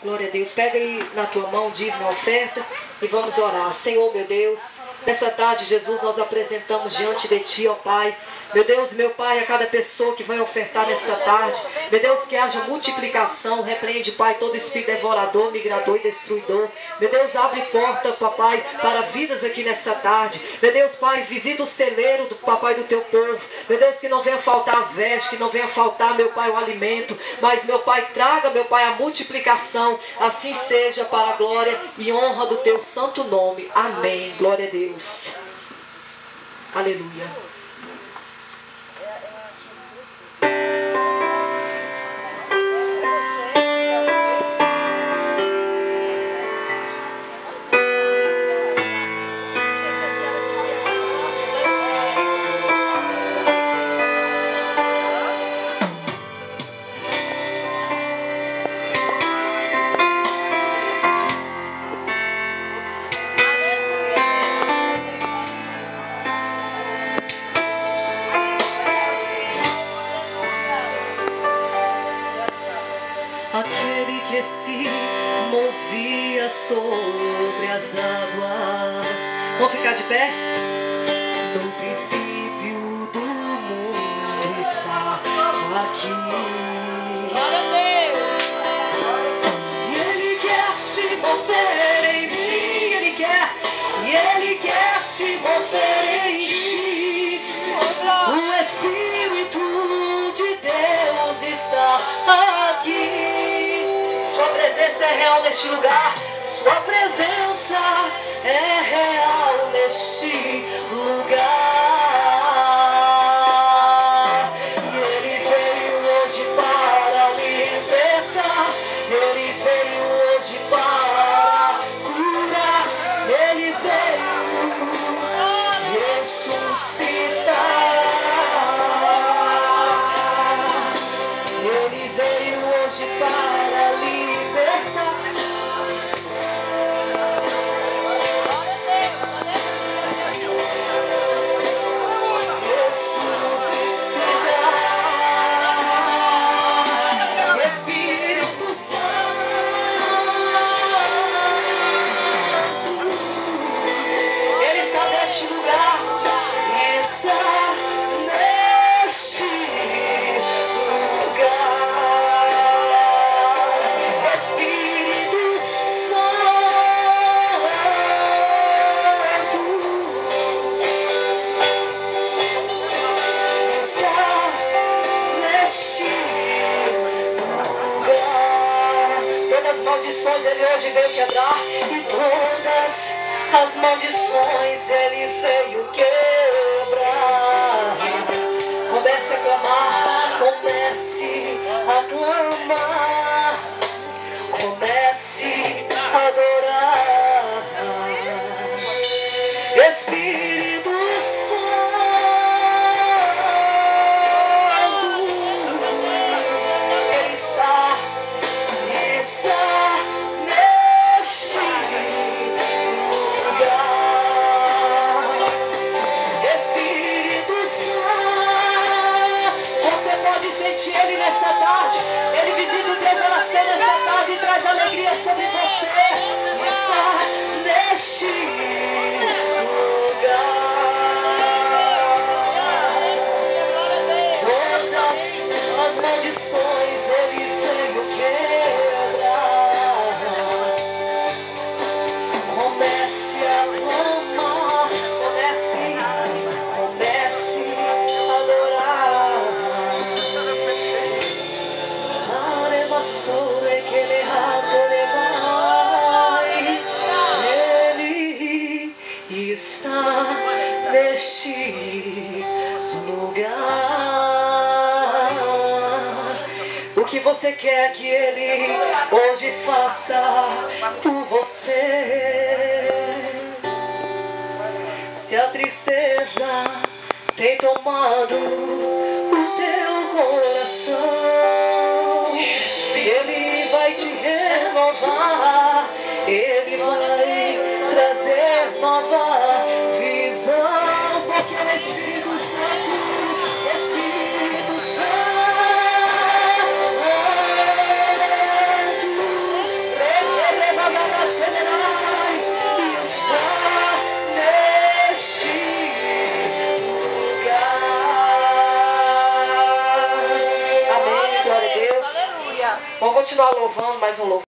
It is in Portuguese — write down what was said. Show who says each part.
Speaker 1: Glória a Deus. Pega aí na tua mão, diz minha oferta e vamos orar. Senhor, meu Deus, nessa tarde, Jesus, nós apresentamos diante de Ti, ó Pai. Meu Deus, meu Pai, a cada pessoa que vai ofertar nessa tarde, meu Deus, que haja multiplicação, repreende, Pai, todo espírito devorador, migrador e destruidor. Meu Deus, abre porta, Papai, para vidas aqui nessa tarde. Meu Deus, Pai, visita o celeiro do Papai do Teu povo. Meu Deus, que não venha faltar as vestes, que não venha faltar, meu Pai, o alimento, mas, meu Pai, traga, meu Pai, a multiplicação. Assim seja para a glória e honra do Teu santo nome. Amém. Glória a Deus. Aleluia. Aquele que se movia sobre as águas. Vamos ficar de pé? No princípio do mundo está aqui.
Speaker 2: Glória a Deus.
Speaker 1: E Ele quer se mover em mim, Ele quer, e Ele quer se mover em ti. O Espírito de Deus está aqui. Sua presença é real neste lugar. Sua presença é real neste lugar. E Ele veio hoje para libertar. Ele veio hoje para curar. Ele veio ressuscitar. Ele veio hoje para libertar. Espírito Santo, Ele está neste lugar, está neste lugar. Espírito Santo, está neste lugar. Todas as maldições Ele hoje veio quebrar, e todas as maldições Ele veio quebrar. Comece a clamar, comece a clamar, comece a adorar. Espírito Santo, Ele está neste lugar. Espírito Santo, você pode sentir Ele nessa tarde. Ele visita o teu coração nessa tarde e traz alegria sobre você. Está neste lugar. Todas as maldições Ele veio quebrar. Comece a clamar, comece a adorar. Aremassore que ele adoremai. Ele está neste lugar. O que você quer que Ele hoje faça por você? Se a tristeza tem tomado o teu coração, Ele vai te renovar. Ele vai trazer nova visão, porque o Espírito Santo, Espírito Santo, Vamos continuar louvando mais um louvor.